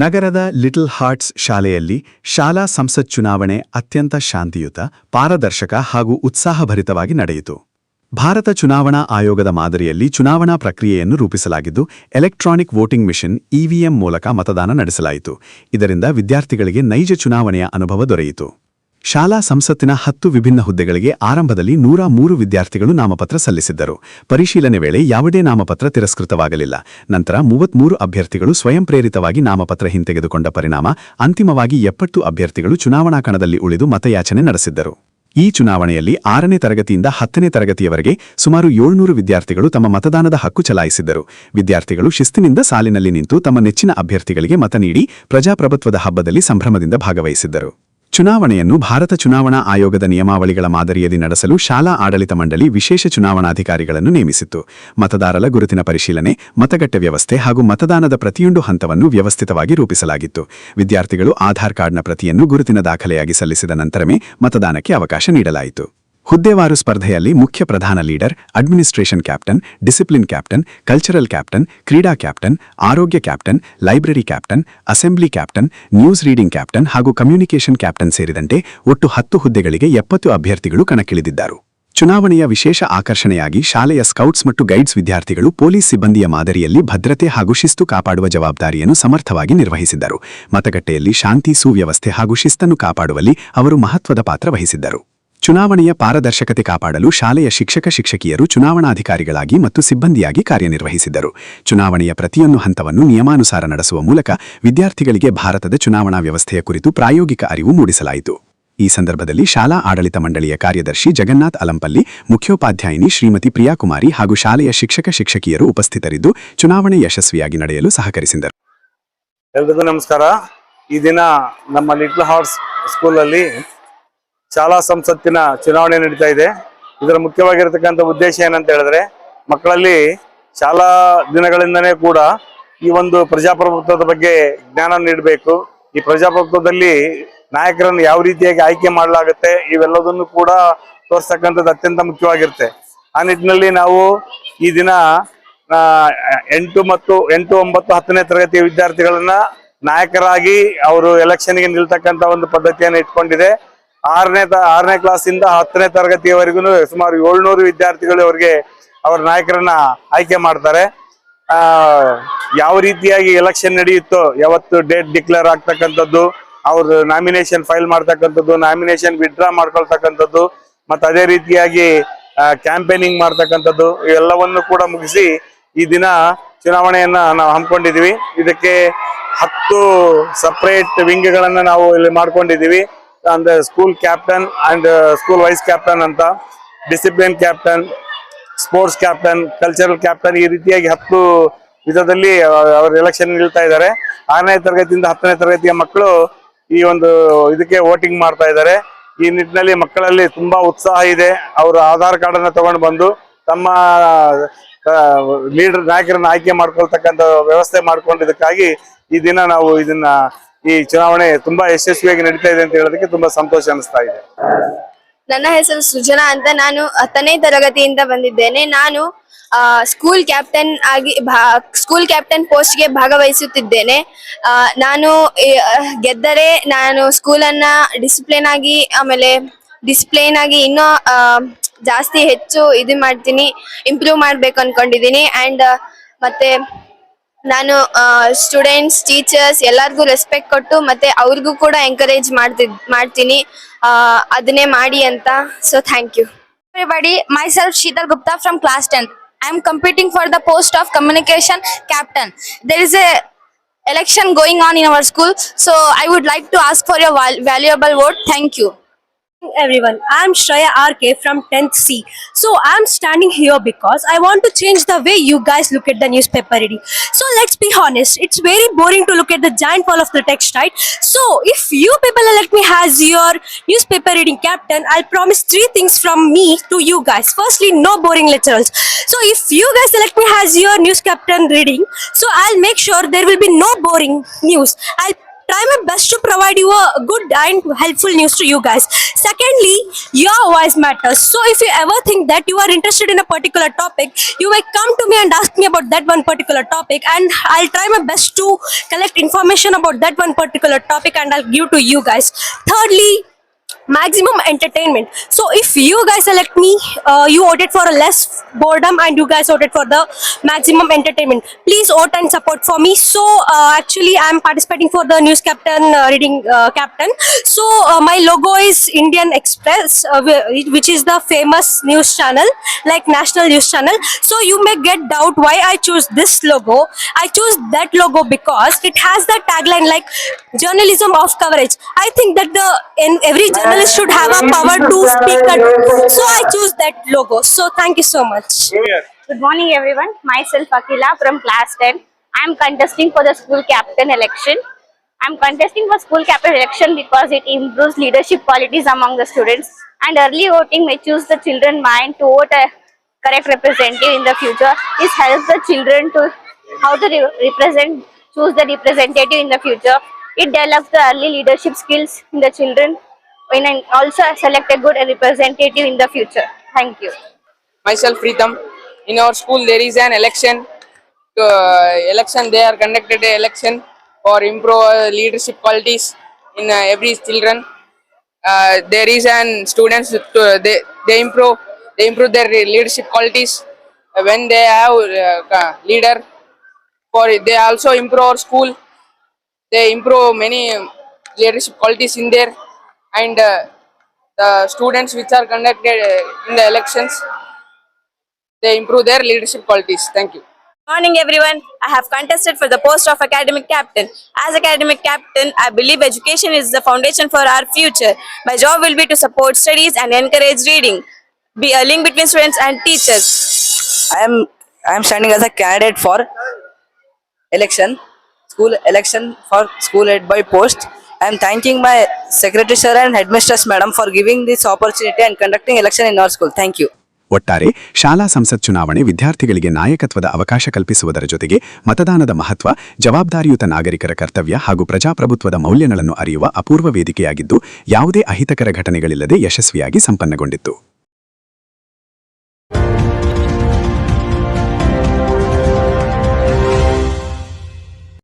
ನಗರದ Little Hearts ಶಾಲೆಯಲ್ಲಿ ಶಾಲಾ ಸಂಸತ್ ಚುನಾವಣೆ ಅತ್ಯಂತ ಶಾಂತಿಯುತ, ಪಾರದರ್ಶಕ ಹಾಗೂ ಉತ್ಸಾಹಭರಿತವಾಗಿ ನಡೆಯಿತು. ಭಾರತ ಚುನಾವಣಾ ಆಯೋಗದ ಮಾದರಿಯಲ್ಲಿ ಚುನಾವಣಾ ಪ್ರಕ್ರಿಯೆಯನ್ನು ರೂಪಿಸಲಾಗಿದ್ದು, ಎಲೆಕ್ಟ್ರಾನಿಕ್ ವೋಟಿಂಗ್ ಮಿಷನ್ ಇವಿಎಂ ಮೂಲಕ ಮತದಾನ ನಡೆಸಲಾಯಿತು. ಇದರಿಂದ ವಿದ್ಯಾರ್ಥಿಗಳಿಗೆ ನೈಜ ಚುನಾವಣೆಯ ಅನುಭವ ದೊರೆಯಿತು. ಶಾಲಾ ಸಂಸತ್ತಿನ 10 ವಿಭಿನ್ನ ಹುದ್ದೆಗಳಿಗೆ ಆರಂಭದಲ್ಲಿ 103 ವಿದ್ಯಾರ್ಥಿಗಳು ನಾಮಪತ್ರ ಸಲ್ಲಿಸಿದ್ದರು. ಪರಿಶೀಲನೆ ವೇಳೆ ಯಾವುದೇ ನಾಮಪತ್ರ ತಿರಸ್ಕೃತವಾಗಲಿಲ್ಲ. ನಂತರ 33 ಅಭ್ಯರ್ಥಿಗಳು ಸ್ವಯಂ ಪ್ರೇರಿತವಾಗಿ ನಾಮಪತ್ರ ಹಿಂತೆಗೆದುಕೊಂಡ ಪರಿಣಾಮ ಅಂತಿಮವಾಗಿ 70 ಅಭ್ಯರ್ಥಿಗಳು ಚುನಾವಣಾ ಕಣದಲ್ಲಿ ಉಳಿದು ಮತಯಾಚನೆ ನಡೆಸಿದ್ದರು. ಈ ಚುನಾವಣೆಯಲ್ಲಿ 6ನೇ ತರಗತಿಯಿಂದ 10ನೇ ತರಗತಿಯವರೆಗೆ ಸುಮಾರು 700 ವಿದ್ಯಾರ್ಥಿಗಳು ತಮ್ಮ ಮತದಾನದ ಹಕ್ಕು ಚಲಾಯಿಸಿದ್ದರು. ವಿದ್ಯಾರ್ಥಿಗಳು ಶಿಸ್ತಿನಿಂದ ಸಾಲಿನಲ್ಲಿ ನಿಂತು ತಮ್ಮ ನೆಚ್ಚಿನ ಅಭ್ಯರ್ಥಿಗಳಿಗೆ ಮತ ನೀಡಿ ಪ್ರಜಾಪ್ರಭುತ್ವದ ಹಬ್ಬದಲ್ಲಿ ಸಂಭ್ರಮದಿಂದ ಭಾಗವಹಿಸಿದ್ದರು. ಚುನಾವಣೆಯನ್ನು ಭಾರತ ಚುನಾವಣಾ ಆಯೋಗದ ನಿಯಮಾವಳಿಗಳ ಮಾದರಿಯಲ್ಲಿ ನಡೆಸಲು ಶಾಲಾ ಆಡಳಿತ ಮಂಡಳಿ ವಿಶೇಷ ಚುನಾವಣಾಧಿಕಾರಿಗಳನ್ನು ನೇಮಿಸಿತ್ತು. ಮತದಾರರ ಗುರುತಿನ ಪರಿಶೀಲನೆ, ಮತಗಟ್ಟೆ ವ್ಯವಸ್ಥೆ ಹಾಗೂ ಮತದಾನದ ಪ್ರತಿಯೊಂದು ಹಂತವನ್ನು ವ್ಯವಸ್ಥಿತವಾಗಿ ರೂಪಿಸಲಾಗಿತ್ತು. ವಿದ್ಯಾರ್ಥಿಗಳು ಆಧಾರ್ ಕಾರ್ಡ್ನ ಪ್ರತಿಯನ್ನು ಗುರುತಿನ ದಾಖಲೆಯಾಗಿ ಸಲ್ಲಿಸಿದ ನಂತರವೇ ಮತದಾನಕ್ಕೆ ಅವಕಾಶ ನೀಡಲಾಯಿತು. ಹುದ್ದೆವಾರು ಸ್ಪರ್ಧೆಯಲ್ಲಿ ಮುಖ್ಯ ಪ್ರಧಾನ leader, administration captain, discipline captain, cultural captain, ಕ್ರೀಡಾ ಕ್ಯಾಪ್ಟನ್, ಆರೋಗ್ಯ captain, library captain, assembly captain, news reading captain ಹಾಗೂ ಕಮ್ಯುನಿಕೇಷನ್ ಕ್ಯಾಪ್ಟನ್ ಸೇರಿದಂತೆ ಒಟ್ಟು 10 ಹುದ್ದೆಗಳಿಗೆ 70 ಅಭ್ಯರ್ಥಿಗಳು ಕಣಕ್ಕಿಳಿದಿದ್ದರು. ಚುನಾವಣೆಯ ವಿಶೇಷ ಆಕರ್ಷಣೆಯಾಗಿ ಶಾಲೆಯ ಸ್ಕೌಟ್ಸ್ ಮತ್ತು ಗೈಡ್ಸ್ ವಿದ್ಯಾರ್ಥಿಗಳು ಪೊಲೀಸ್ ಸಿಬ್ಬಂದಿಯ ಮಾದರಿಯಲ್ಲಿ ಭದ್ರತೆ ಹಾಗೂ ಶಿಸ್ತು ಕಾಪಾಡುವ ಜವಾಬ್ದಾರಿಯನ್ನು ಸಮರ್ಥವಾಗಿ ನಿರ್ವಹಿಸಿದ್ದರು. ಮತಗಟ್ಟೆಯಲ್ಲಿ ಶಾಂತಿ, ಸುವ್ಯವಸ್ಥೆ ಹಾಗೂ ಶಿಸ್ತನ್ನು ಕಾಪಾಡುವಲ್ಲಿ ಅವರು ಮಹತ್ವದ ಪಾತ್ರ ವಹಿಸಿದ್ದರು. ಚುನಾವಣೆಯ ಪಾರದರ್ಶಕತೆ ಕಾಪಾಡಲು ಶಾಲೆಯ ಶಿಕ್ಷಕಿಯರು ಚುನಾವಣಾಧಿಕಾರಿಗಳಾಗಿ ಮತ್ತು ಸಿಬ್ಬಂದಿಯಾಗಿ ಕಾರ್ಯನಿರ್ವಹಿಸಿದ್ದರು. ಚುನಾವಣೆಯ ಪ್ರತಿಯೊಂದು ಹಂತವನ್ನು ನಿಯಮಾನುಸಾರ ನಡೆಸುವ ಮೂಲಕ ವಿದ್ಯಾರ್ಥಿಗಳಿಗೆ ಭಾರತದ ಚುನಾವಣಾ ವ್ಯವಸ್ಥೆಯ ಕುರಿತು ಪ್ರಾಯೋಗಿಕ ಅರಿವು ಮೂಡಿಸಲಾಯಿತು. ಈ ಸಂದರ್ಭದಲ್ಲಿ ಶಾಲಾ ಆಡಳಿತ ಮಂಡಳಿಯ ಕಾರ್ಯದರ್ಶಿ ಜಗನ್ನಾಥ್ ಅಲಂಪಲ್ಲಿ, ಮುಖ್ಯೋಪಾಧ್ಯಾಯಿನಿ ಶ್ರೀಮತಿ ಪ್ರಿಯಾಕುಮಾರಿ ಹಾಗೂ ಶಾಲೆಯ ಶಿಕ್ಷಕಿಯರು ಉಪಸ್ಥಿತರಿದ್ದು ಚುನಾವಣೆ ಯಶಸ್ವಿಯಾಗಿ ನಡೆಯಲು ಸಹಕರಿಸಿದರು. ಎಲ್ರಿಗೂ ನಮಸ್ಕಾರ. ಈ ದಿನ ನಮ್ಮ ಲಿಟಲ್ ಹಾರ್ಟ್ಸ್ ಸ್ಕೂಲಲ್ಲಿ ಶಾಲಾ ಸಂಸತ್ತಿನ ಚುನಾವಣೆ ನಡೀತಾ ಇದೆ. ಇದರ ಮುಖ್ಯವಾಗಿರತಕ್ಕಂಥ ಉದ್ದೇಶ ಏನಂತ ಹೇಳಿದ್ರೆ, ಮಕ್ಕಳಲ್ಲಿ ಶಾಲಾ ದಿನಗಳಿಂದನೇ ಕೂಡ ಈ ಒಂದು ಪ್ರಜಾಪ್ರಭುತ್ವದ ಬಗ್ಗೆ ಜ್ಞಾನ ನೀಡಬೇಕು. ಈ ಪ್ರಜಾಪ್ರಭುತ್ವದಲ್ಲಿ ನಾಯಕರನ್ನು ಯಾವ ರೀತಿಯಾಗಿ ಆಯ್ಕೆ ಮಾಡಲಾಗುತ್ತೆ ಇವೆಲ್ಲದನ್ನು ಕೂಡ ತೋರಿಸ್ತಕ್ಕಂಥದ್ದು ಅತ್ಯಂತ ಮುಖ್ಯವಾಗಿರುತ್ತೆ. ಆ ನಿಟ್ಟಿನಲ್ಲಿ ನಾವು ಈ ದಿನ 8, 9, 10ನೇ ತರಗತಿಯ ವಿದ್ಯಾರ್ಥಿಗಳನ್ನ ನಾಯಕರಾಗಿ ಅವರು ಎಲೆಕ್ಷನ್ಗೆ ನಿಲ್ತಕ್ಕಂಥ ಒಂದು ಪದ್ಧತಿಯನ್ನು ಇಟ್ಕೊಂಡಿದೆ. 6ನೇ ಕ್ಲಾಸಿಂದ 10ನೇ ತರಗತಿಯವರೆಗೂ ಸುಮಾರು 700 ವಿದ್ಯಾರ್ಥಿಗಳು ಅವರ ನಾಯಕರನ್ನ ಆಯ್ಕೆ ಮಾಡ್ತಾರೆ. ಯಾವ ರೀತಿಯಾಗಿ ಎಲೆಕ್ಷನ್ ನಡೆಯುತ್ತೋ, ಯಾವತ್ತು ಡೇಟ್ ಡಿಕ್ಲೇರ್ ಆಗ್ತಕ್ಕಂಥದ್ದು, ಅವ್ರ ನಾಮಿನೇಷನ್ ಫೈಲ್ ಮಾಡ್ತಕ್ಕಂಥದ್ದು, ನಾಮಿನೇಷನ್ ವಿಡ್ರಾ ಮಾಡ್ಕೊಳ್ತಕ್ಕಂಥದ್ದು, ಮತ್ತೆ ಅದೇ ರೀತಿಯಾಗಿ ಕ್ಯಾಂಪೇನಿಂಗ್ ಮಾಡ್ತಕ್ಕಂಥದ್ದು, ಇವೆಲ್ಲವನ್ನು ಕೂಡ ಮುಗಿಸಿ ಈ ದಿನ ಚುನಾವಣೆಯನ್ನ ನಾವು ಹಮ್ಮಿಕೊಂಡಿದೀವಿ. ಇದಕ್ಕೆ 10 ಸಪರೇಟ್ ವಿಂಗ್ಗಳನ್ನ ನಾವು ಇಲ್ಲಿ ಮಾಡ್ಕೊಂಡಿದೀವಿ. ಅಂದ್ರೆ school captain and school vice captain ಅಂತ, discipline captain, sports captain, cultural captain, ಈ ರೀತಿಯಾಗಿ 10 ವಿಧದಲ್ಲಿ ಅವರು ಎಲೆಕ್ಷನ್ ನಿಲ್ತಾ ಇದ್ದಾರೆ. 6ನೇ ತರಗತಿಯಿಂದ 10ನೇ ತರಗತಿಯ ಮಕ್ಕಳು ಈ ಒಂದು ಇದಕ್ಕೆ ವೋಟಿಂಗ್ ಮಾಡ್ತಾ ಇದ್ದಾರೆ. ಈ ನಿಟ್ಟಿನಲ್ಲಿ ಮಕ್ಕಳಲ್ಲಿ ತುಂಬಾ ಉತ್ಸಾಹ ಇದೆ. ಅವರು ಆಧಾರ್ ಕಾರ್ಡ್ ಅನ್ನ ತಗೊಂಡು ಬಂದು ತಮ್ಮ ನಾಯಕರನ್ನ ಆಯ್ಕೆ ಮಾಡ್ಕೊಳ್ತಕ್ಕಂಥ ವ್ಯವಸ್ಥೆ ಮಾಡ್ಕೊಂಡಿದ್ದಕ್ಕಾಗಿ ಈ ದಿನ ನಾವು ಈ ಚುನಾವಣೆ ತುಂಬಾ ಯಶಸ್ವಿಯಾಗಿ ನಡೀತಾ ಇದೆ ಅಂತ ಹೇಳೋದಕ್ಕೆ ತುಂಬಾ ಸಂತೋಷ ಅನಿಸ್ತಾ ಇದೆ. ನನ್ನ ಹೆಸರು ಸೃಜನಾ ಅಂತ. ನಾನು 10ನೇ ತರಗತಿಯಿಂದ ಬಂದಿದ್ದೇನೆ. ನಾನು ಸ್ಕೂಲ್ ಕ್ಯಾಪ್ಟನ್ ಪೋಸ್ಟ್ಗೆ ಭಾಗವಹಿಸುತ್ತಿದ್ದೇನೆ. ನಾನು ಗೆದ್ದರೆ ನಾನು ಸ್ಕೂಲನ್ನ ಡಿಸಿಪ್ಲಿನ್ ಆಗಿ ಇನ್ನೂ ಜಾಸ್ತಿ ಹೆಚ್ಚು ಇಂಪ್ರೂವ್ ಮಾಡ್ಬೇಕು ಅನ್ಕೊಂಡಿದ್ದೀನಿ. ಅಂಡ್ ಮತ್ತೆ ನಾನು ಸ್ಟೂಡೆಂಟ್ಸ್, ಟೀಚರ್ಸ್ ಎಲ್ಲರಿಗೂ ರೆಸ್ಪೆಕ್ಟ್ ಕೊಟ್ಟು ಮತ್ತೆ ಅವ್ರಿಗೂ ಕೂಡ ಎಂಕರೇಜ್ ಮಾಡ್ತೀನಿ ಅದನ್ನೇ ಮಾಡಿ ಅಂತ. So thank you. Everybody, myself Sheetal Gupta from class 10th. I am competing for the post of communication captain. There is a election going on in our school, so I would like to ask for your valuable vote. Thank you. Everyone, I am Shreya RK from 10th C. So I am standing here because I want to change the way you guys look at the newspaper reading. So let's be honest, it's very boring to look at the giant wall of the text, right? So if you people elect me as your newspaper reading captain, I'll promise 3 things from me to you guys. Firstly, no boring literals. So if you guys elect me as your news captain reading, so I'll make sure there will be no boring news. I'll try my best to provide you a good and helpful news to you guys. Secondly, your voice matters. So if you ever think that you are interested in a particular topic, you may come to me and ask me about that one particular topic, and I'll try my best to collect information about that one particular topic and I'll give to you guys. Thirdly, maximum entertainment. So if you guys select me, you voted for a less boredom and you guys voted for the maximum entertainment. Please vote and support for me. So actually I'm participating for the news captain reading captain. So my logo is Indian Express, which is the famous news channel, like national news channel. So you may get doubt why I choose this logo. I choose that logo because it has the tagline like journalism of coverage. I think that every journalist should have a power to speak that. So I choose that logo. So thank you so much. Good morning everyone. Myself Akila from class 10. I am contesting for the school captain election. I am contesting for school captain election because it improves leadership qualities among the students, and early voting may choose the children mind to vote a correct representative in the future. This helps the children to how to choose the representative in the future. It develops the early leadership skills in the children and also select a good representative in the future. Thank you. Myself Pritam. In our school there is an election. They are conducted an election for improve leadership qualities in every children. There is an students they improve their leadership qualities when they have leader. For they also improve our school. They improve many leadership qualities in there, and the students which are conducted in the elections, they improve their leadership qualities. Thank you. Morning everyone. I have contested for the post of academic captain. As academic captain, I believe education is the foundation for our future. My job will be to support studies and encourage reading, be a link between students and teachers. I am standing as a candidate for school election for school head by post. I am thanking my secretary sir and headmistress madam for giving this opportunity and conducting election in our school. Thank you. ಒಟ್ಟಾರೆ ಶಾಲಾ ಸಂಸತ್ ಚುನಾವಣೆ ವಿದ್ಯಾರ್ಥಿಗಳಿಗೆ ನಾಯಕತ್ವದ ಅವಕಾಶ ಕಲ್ಪಿಸುವುದರ ಜೊತೆಗೆ ಮತದಾನದ ಮಹತ್ವ, ಜವಾಬ್ದಾರಿಯುತ ನಾಗರಿಕರ ಕರ್ತವ್ಯ ಹಾಗೂ ಪ್ರಜಾಪ್ರಭುತ್ವದ ಮೌಲ್ಯಗಳನ್ನು ಅರಿಯುವ ಅಪೂರ್ವ ವೇದಿಕೆಯಾಗಿದ್ದು ಯಾವುದೇ ಅಹಿತಕರ ಘಟನೆಗಳಿಲ್ಲದೆ ಯಶಸ್ವಿಯಾಗಿ ಸಂಪನ್ನಗೊಂಡಿತ್ತು.